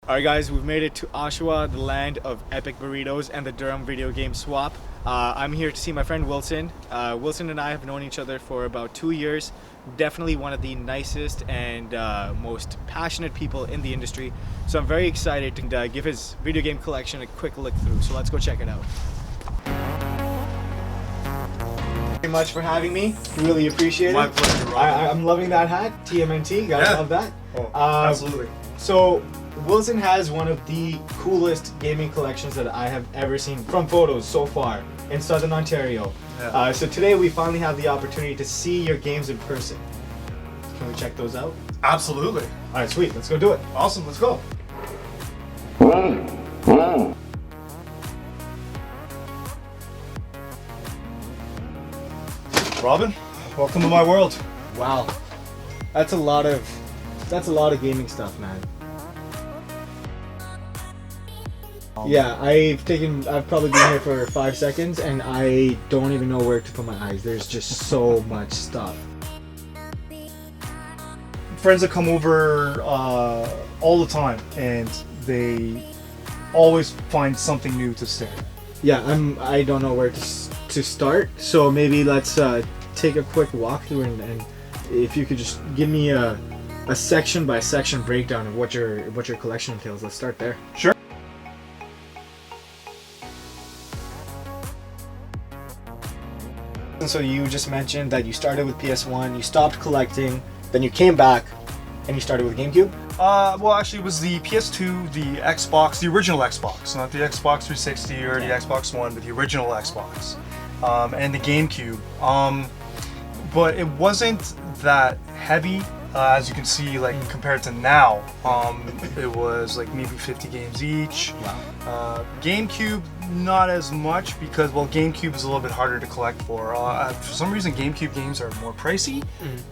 Alright guys, we've made it to Oshawa, the land of epic burritos and the Durham video game swap. I'm here to see my friend Wilson. Wilson and I have known each other for about 2 years. Definitely one of the nicest and most passionate people in the industry. So I'm very excited to give his video game collection a quick look through. So let's go check it out. Thank you very much for having me. Really appreciate it. My pleasure, I'm loving that hat. TMNT, gotta love that. Oh, absolutely. So Wilson has one of the coolest gaming collections that I have ever seen from photos so far in Southern Ontario. Yeah. So today we finally have the opportunity to see your games in person. Can we check those out? Absolutely. Alright, sweet. Let's go do it. Awesome. Let's go. Robin, welcome to my world. Wow. That's a lot of gaming stuff, man. Yeah, I've probably been here for 5 seconds and I don't even know where to put my eyes. There's just so much stuff. Friends that come over all the time, and they always find something new to stare at. Yeah, I don't know where to start, so maybe let's take a quick walkthrough and if you could just give me a section by section breakdown of what your collection entails. Let's start there. Sure. And so you just mentioned that you started with PS1, you stopped collecting, then you came back and you started with GameCube? Well, actually, it was the PS2, the Xbox, the original Xbox, not the Xbox 360 or the Xbox One, but the original Xbox, and the GameCube. But it wasn't that heavy, as you can see, like compared to now. It was like maybe 50 games each. Wow. GameCube, not as much, because, well, GameCube is a little bit harder to collect for. For some reason, GameCube games are more pricey.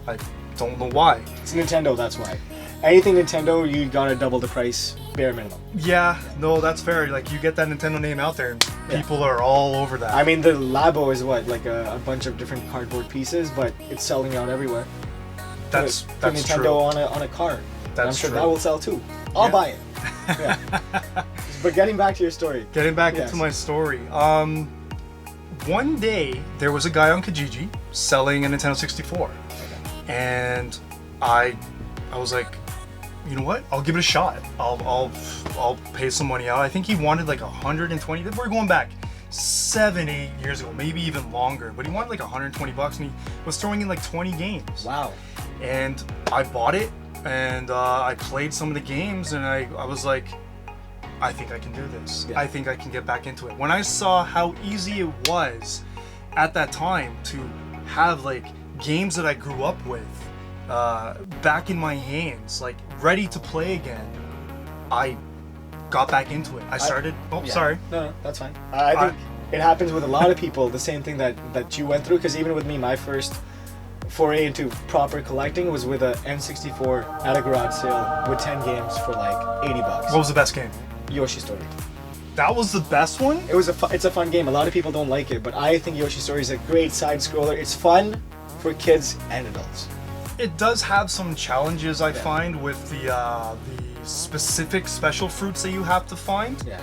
I don't know why. It's Nintendo, that's why. Anything Nintendo, you gotta double the price, bare minimum. Yeah, no, that's fair. Like, you get that Nintendo name out there, and people are all over that. I mean, the Labo is what, like a bunch of different cardboard pieces, but it's selling out everywhere. That's put Nintendo true. on a card. That's I'm sure true. that will sell too. I'll buy it. Yeah. But getting back to your story. Getting back into my story. One day there was a guy on Kijiji selling a Nintendo 64, and I was like, you know what? I'll give it a shot. I'll pay some money out. I think he wanted like 120. We're going back 7-8 years ago, maybe even longer. But he wanted like 120 bucks, and he was throwing in like 20 games. Wow. And I bought it, and I played some of the games, and I was like, I think I can do this. Yeah. I think I can get back into it. When I saw how easy it was at that time to have like games that I grew up with back in my hands, like ready to play again, I got back into it. I started. Sorry. No, that's fine. I think it happens with a lot of people. The same thing that you went through. Because even with me, my first foray into proper collecting was with a N64 at a garage sale with 10 games for like 80 bucks. What was the best game? Yoshi Story. That was the best one? It's a fun game. A lot of people don't like it, but I think Yoshi Story is a great side scroller. It's fun for kids and adults. It does have some challenges, I find, with the specific special fruits that you have to find. Yeah.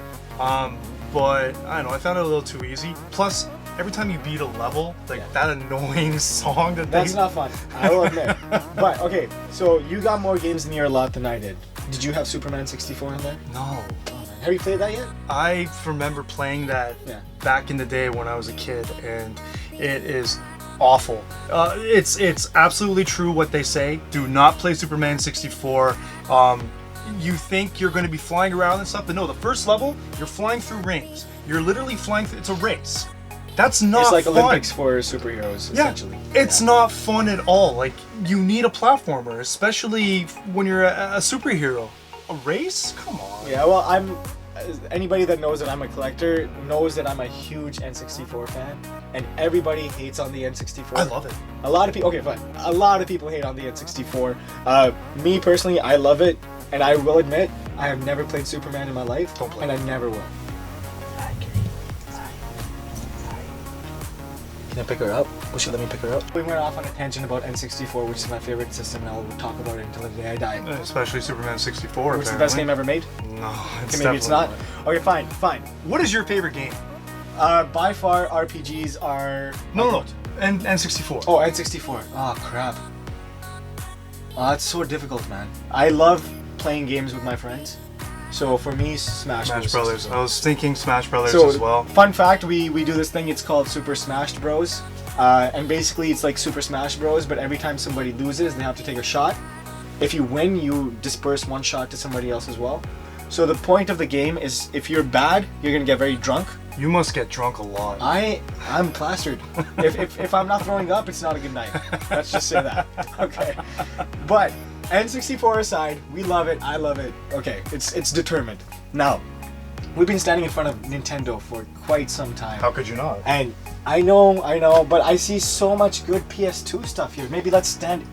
But I don't know, I found it a little too easy. Plus, every time you beat a level, like that annoying song That's not fun, I will admit. But okay, so you got more games in your lot than I did. Did you have Superman 64 in there? No. Have you played that yet? I remember playing that back in the day when I was a kid, and it is awful. It's absolutely true what they say. Do not play Superman 64. You think you're going to be flying around and stuff, but no, the first level, you're flying through rings. You're literally flying through, it's a race. That's not fun. It's like Olympics for superheroes, essentially. It's not fun at all. Like, you need a platformer, especially when you're a superhero. A race? Come on. Yeah, well, anybody that knows that I'm a collector knows that I'm a huge N64 fan, and everybody hates on the N64. I love it. A lot of people, okay, fine. A lot of people hate on the N64. Me personally, I love it, and I will admit, I have never played Superman in my life, Don't play. and I never will. Can gonna pick her up. Will she let me pick her up? We went off on a tangent about N64, which is my favorite system, and I'll talk about it until the day I die. Especially Superman 64. Which is the best game ever made? No, it's Okay, maybe it's not. Okay, fine. What is your favorite game? By far, RPGs are... No. N64. Oh, N64. Oh, crap. Oh, that's so difficult, man. I love playing games with my friends. So for me, Smash Brothers. I was thinking Smash Brothers so, as well. Fun fact, we do this thing, it's called Super Smash Bros. And basically it's like Super Smash Bros, but every time somebody loses, they have to take a shot. If you win, you disperse one shot to somebody else as well. So the point of the game is, if you're bad, you're gonna get very drunk. You must get drunk a lot. I'm plastered. if I'm not throwing up, it's not a good night. Let's just say that. Okay. But N64 aside, we love it. I love it. Okay, it's determined. Now, we've been standing in front of Nintendo for quite some time. How could you not? And I know, but I see so much good PS2 stuff here. Maybe let's stand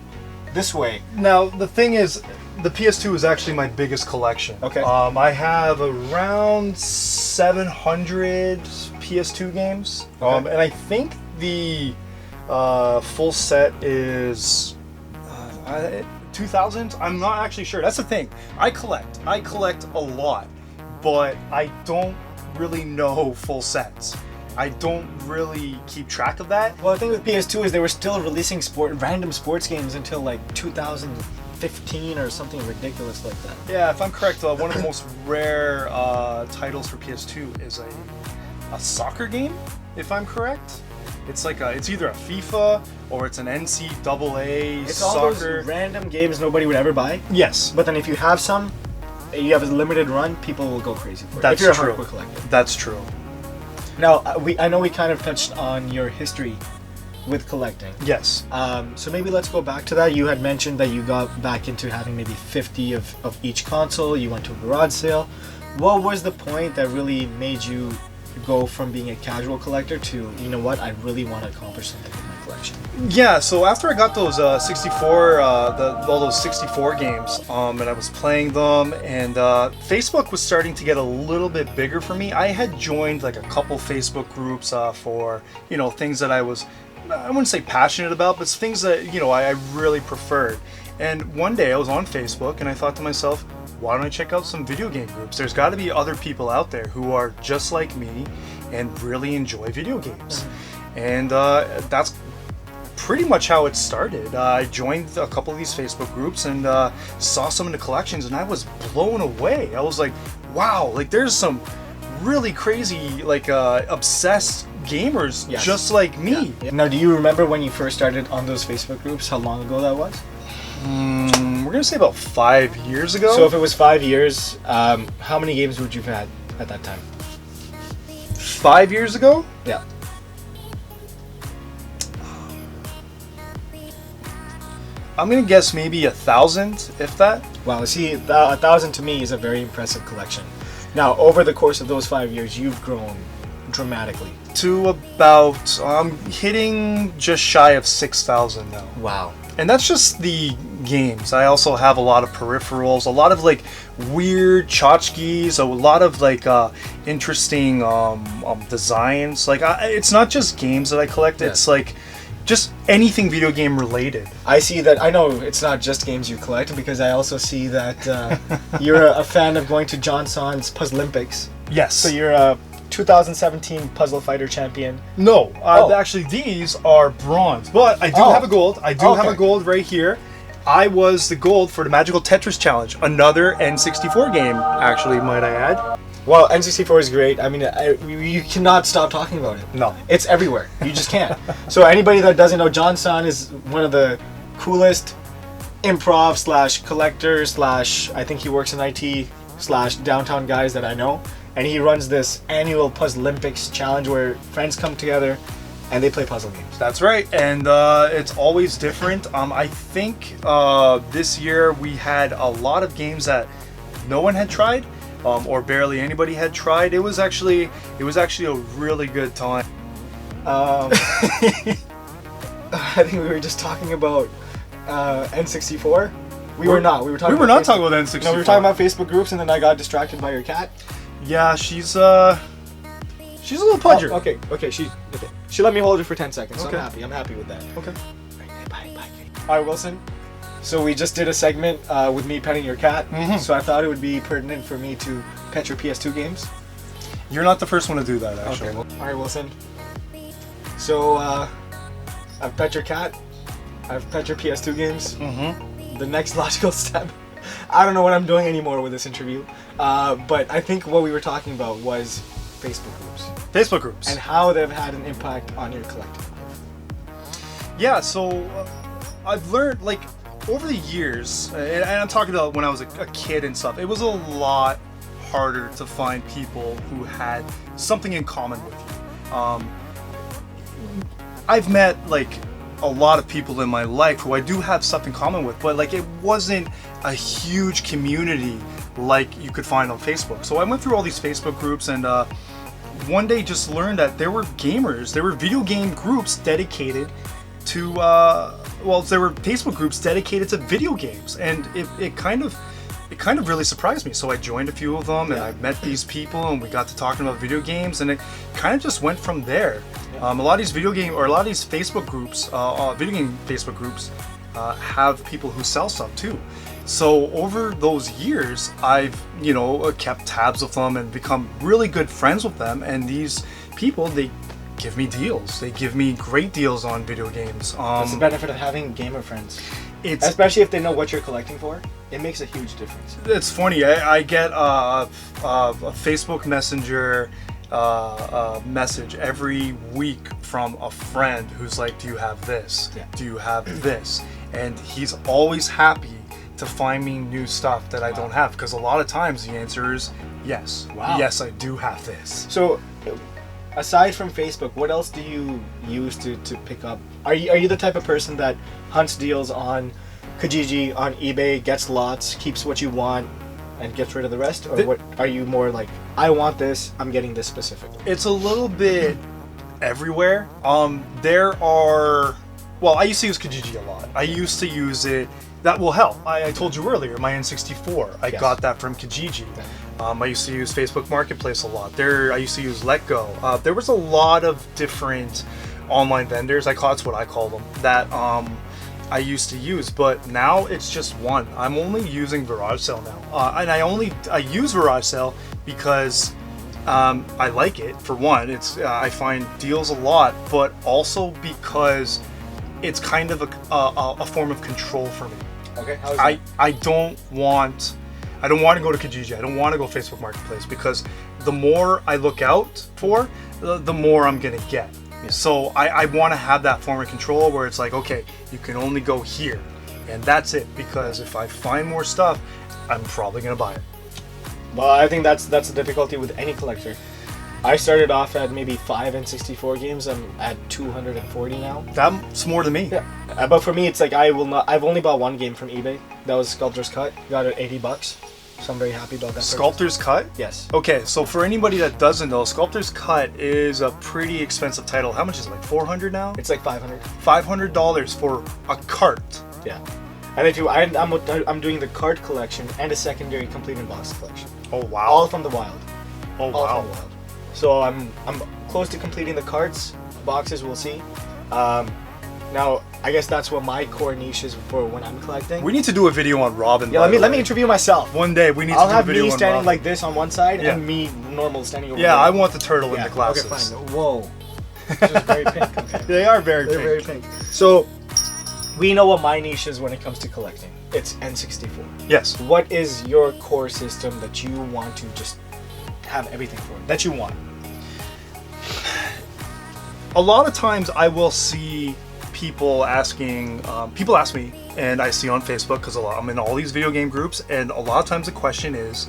this way. Now, the thing is, the PS2 is actually my biggest collection. Okay. I have around 700 PS2 games. Okay. And I think the full set is 2,000. I'm not actually sure. That's the thing. I collect a lot, but I don't really know full sets. I don't really keep track of that. Well, the thing with PS2 is they were still releasing random sports games until like 2015 or something ridiculous like that. Yeah, if I'm correct, one of the most rare titles for PS2 is a soccer game, if I'm correct. It's like it's either a FIFA or it's an NCAA It's soccer. all those random games nobody would ever buy. Yes, But then if you have some, you have a limited run, people will go crazy for it. That's if you're true. a hardcore collector. That's true. Now, I know we kind of touched on your history with collecting. Yes. So maybe let's go back to that. You had mentioned that you got back into having maybe 50 of each console. You went to a garage sale. What was the point that really made you go from being a casual collector to, you know what, I really want to accomplish something with my collection? Yeah, so after I got those 64, all those 64 games, and I was playing them, and Facebook was starting to get a little bit bigger for me. I had joined like a couple Facebook groups for, things that I wouldn't say passionate about, but things that, I really preferred. And one day I was on Facebook and I thought to myself, why don't I check out some video game groups? There's got to be other people out there who are just like me and really enjoy video games. Mm-hmm. And that's pretty much how it started. I joined a couple of these Facebook groups and saw some of the collections, and I was blown away. I was like, wow, like there's some really crazy, like obsessed gamers just like me. Yeah. Now, do you remember when you first started on those Facebook groups, how long ago that was? We're gonna say about 5 years ago. So if it was 5 years, how many games would you have had at that time? 5 years ago? Yeah. I'm gonna guess maybe 1,000, if that. Wow, see, 1,000 to me is a very impressive collection. Now, over the course of those 5 years, you've grown dramatically. To about, I'm hitting just shy of 6,000 now. Wow. And that's just the games. I also have a lot of peripherals, a lot of like weird tchotchkes, a lot of like interesting designs. Like it's not just games that I collect. Yeah. It's like just anything video game related. I see that. I know it's not just games you collect, because I also see that you're a fan of going to John Son's Puzzleolympics. Yes. So you're a 2017 Puzzle Fighter champion. No, actually these are bronze, but I do have a gold. I do have a gold right here. I was the gold for the Magical Tetris Challenge, another N64 game, actually, might I add. Well, N64 is great. I mean, you cannot stop talking about it. No. It's everywhere. You just can't. So anybody that doesn't know, John Son is one of the coolest improv / collector / I think he works in IT / downtown guys that I know. And he runs this annual Puzzleolympics challenge where friends come together and they play puzzle games. That's right, and it's always different. I think this year we had a lot of games that no one had tried, or barely anybody had tried. It was actually a really good time. I think we were just talking about N64. We were not. We were talking about N64. No, we were talking about Facebook groups, and then I got distracted by your cat. Yeah, she's a little pudger. Oh, okay, okay. She let me hold it for 10 seconds, so Okay. I'm happy with that. Okay. Bye. All right, Wilson. So we just did a segment with me petting your cat. Mhm. So I thought it would be pertinent for me to pet your PS2 games. You're not the first one to do that, actually. Okay. All right, Wilson. So I've pet your cat. I've pet your PS2 games. Mm-hmm. The next logical step. I don't know what I'm doing anymore with this interview, but I think what we were talking about was Facebook groups Facebook groups. and how they've had an impact on your collective life. Yeah, so I've learned, like, over the years, and I'm talking about when I was a kid and stuff, it was a lot harder to find people who had something in common with you. I've met, like, a lot of people in my life who I do have stuff in common with, but, like, it wasn't a huge community like you could find on Facebook. So I went through all these Facebook groups, and one day just learned that there were gamers, there were video game groups dedicated to there were Facebook groups dedicated to video games, and it kind of really surprised me. So I joined a few of them, and I met these people, and we got to talking about video games, and it kind of just went from there. A lot of these Facebook groups, video game Facebook groups, have people who sell stuff too. So over those years, I've kept tabs with them and become really good friends with them. And these people, they give me deals. They give me great deals on video games. That's the benefit of having gamer friends. It's Especially if they know what you're collecting for, it makes a huge difference. It's funny. I get a Facebook Messenger message every week from a friend who's like, "Do you have this? Yeah. Do you have this?" And he's always happy to find me new stuff that I don't have, because a lot of times the answer is yes. Wow. Yes, I do have this. So, aside from Facebook, what else do you use to pick up? Are you the type of person that hunts deals on Kijiji, on eBay, gets lots, keeps what you want, and gets rid of the rest? Or what are you more like, I want this, I'm getting this specifically? It's a little bit everywhere. I used to use Kijiji a lot. I used to use it. That will help. I told you earlier, my N64, I got that from Kijiji. I used to use Facebook Marketplace a lot. I used to use LetGo. There was a lot of different online vendors, that's what I call them, that I used to use, but now it's just one. I'm only using Garage Sale now. And I use Garage Sale because I like it, for one. I find deals a lot, but also because it's kind of a form of control for me. Okay, how is that? I don't want to go to Kijiji. I don't want to go Facebook Marketplace, because the more I look out for, the more I'm gonna get. Yeah. So I want to have that form of control where it's like, okay, you can only go here, and that's it. Because if I find more stuff, I'm probably gonna buy it. Well, I think that's the difficulty with any collector. I started off at maybe 5 N64 games. I'm at 240 now. That's more than me. Yeah. But for me, it's like I've only bought one game from eBay. That was Sculptor's Cut. Got it $80. So I'm very happy about that. Sculptor's Cut? Yes. Okay, so for anybody that doesn't know, Sculptor's Cut is a pretty expensive title. How much is it? Like $400 now? It's like $500. $500 for a cart. Yeah. And if I'm doing the card collection and a secondary complete in box collection. Oh wow. All from the wild. Oh All wow. from the wild. So I'm close to completing the cards, boxes. We'll see. Now I guess that's what my core niche is for when I'm collecting. We need to do a video on Robin. Yeah, let me interview myself. One day we need I'll to do a have video me on standing Robin. like this on one side Yeah. and me normal standing over Yeah, there. I want the turtle in the glasses. Okay, fine. Whoa. This is very pink. Okay. They are very They're pink. very pink. So we know what my niche is when it comes to collecting. It's N64. Yes. What is your core system that you want to just have everything for? That you want? A lot of times I will see people ask me, and I see on Facebook, because I'm in all these video game groups, and a lot of times the question is,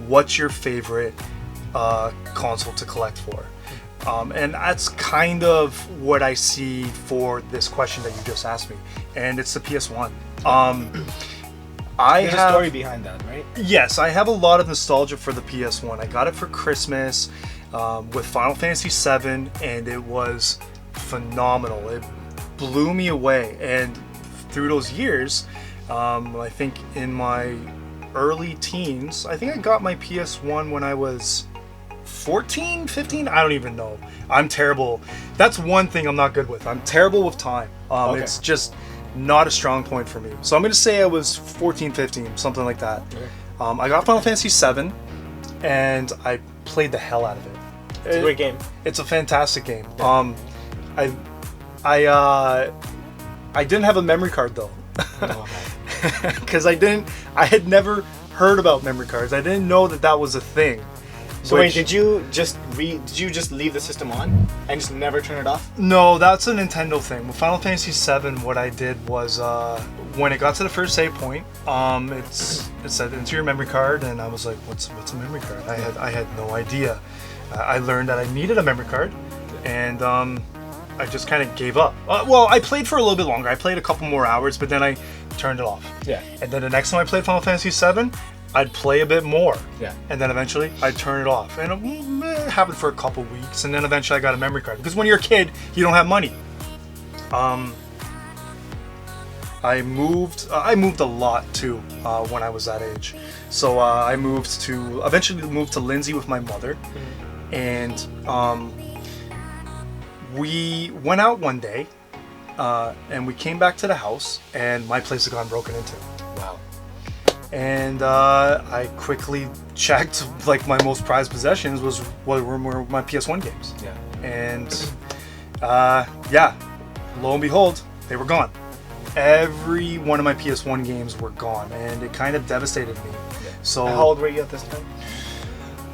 what's your favorite console to collect for? And that's kind of what I see for this question that you just asked me, and it's the PS1. There's a story behind that, right? Yes, I have a lot of nostalgia for the PS1. I got it for Christmas with Final Fantasy VII, and it was phenomenal. It blew me away, and through those years, I think in my early teens, I think I got my PS1 when I was 14, 15? I don't even know. I'm terrible. That's one thing I'm not good with. I'm terrible with time. Okay. It's just not a strong point for me. So I'm going to say I was 14, 15, something like that. Okay. I got Final Fantasy VII, and I played the hell out of it. It's a great game. It's a fantastic game. Yeah. I didn't have a memory card though, Oh, because I had never heard about memory cards. I didn't know that was a thing. so wait, which- did you just leave the system on and just never turn it off? No, that's a Nintendo thing. With Final Fantasy VII, what I did was when it got to the first save point, it said enter your memory card, and I was like, what's a memory card? I had no idea. I learned that I needed a memory card, and I just kind of gave up. Well, I played for a little bit longer. I played a couple more hours, but then I turned it off. Yeah. And then the next time I played Final Fantasy VII, I'd play a bit more. Yeah. And then eventually I'd turn it off. And it happened for a couple weeks, and then eventually I got a memory card. Because when you're a kid, you don't have money. I moved a lot too when I was that age. So I eventually moved to Lindsay with my mother. And we went out one day, and we came back to the house, and my place had gone broken into. Wow. And I quickly checked, like, my most prized possessions were my PS1 games. Yeah. And yeah, lo and behold, they were gone. Every one of my PS1 games were gone, and it kind of devastated me. Yeah. So How old were you at this time?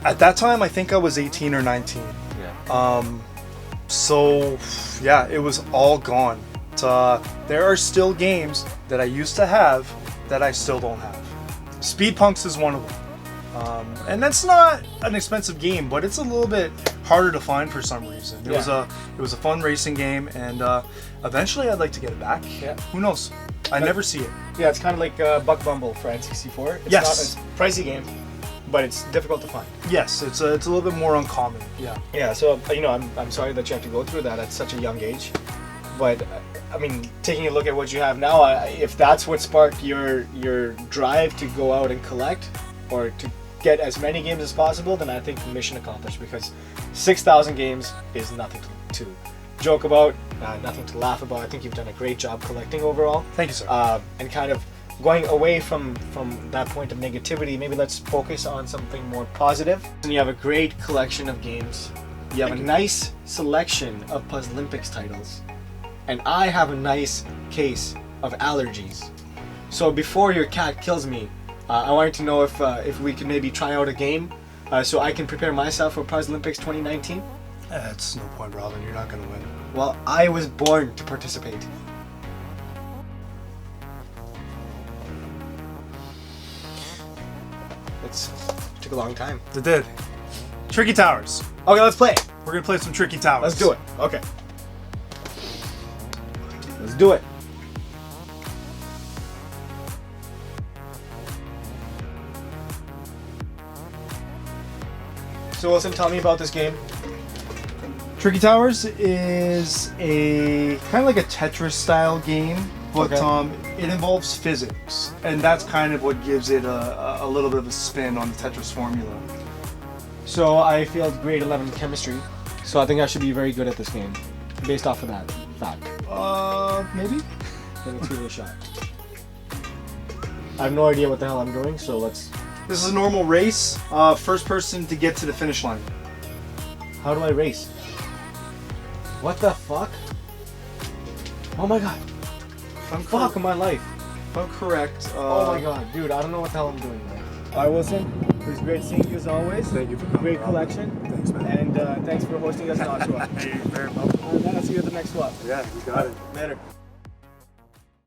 at that time, I think I was 18 or 19. Yeah. So yeah, it was all gone. There are still games that I used to have that I still don't have. Speed Punks is one of them, and that's not an expensive game, but it's a little bit harder to find for some reason. It was a fun racing game, and eventually I'd like to get it back. Yeah. Who knows? I never see it. Yeah, it's kind of like Buck Bumble for N64. It's Yes. not a pricey game, but it's difficult to find. Yes, it's a little bit more uncommon. Yeah. Yeah, so I'm sorry that you have to go through that at such a young age, but I mean, taking a look at what you have now, if that's what sparked your drive to go out and collect or to get as many games as possible, then I think mission accomplished, because 6,000 games is nothing to joke about, nothing to laugh about. I think you've done a great job collecting overall. Thank you, sir. And kind of going away from that point of negativity, maybe let's focus on something more positive. And you have a great collection of games. You have a nice selection of Puzzlempics titles. And I have a nice case of allergies. So before your cat kills me, I wanted to know if we could maybe try out a game so I can prepare myself for Puzzlempics 2019. That's no point, Robin. You're not going to win. Well, I was born to participate. It took a long time. It did. Tricky Towers. Okay, let's play. We're going to play some Tricky Towers. Let's do it. Okay. Let's do it. So Wilson, tell me about this game. Tricky Towers is a kind of like a Tetris style game, but Okay. It involves physics, and that's kind of what gives it a little bit of a spin on the Tetris formula. So I failed grade 11 chemistry, so I think I should be very good at this game, based off of that fact. Maybe? Then let's give it a shot. I have no idea what the hell I'm doing, so let's... This is a normal race. First person to get to the finish line. How do I race? What the fuck? Oh my god. Fuck my life. If I'm correct. Oh my god, dude, I don't know what the hell I'm doing, man. Alright, Wilson, it was great seeing you as always. Thank you for coming. Great Rob. collection. Thanks, man. And thanks for hosting us in Oshawa. Hey, very welcome. I'll see you at the next swap. Yeah, you got it. Later.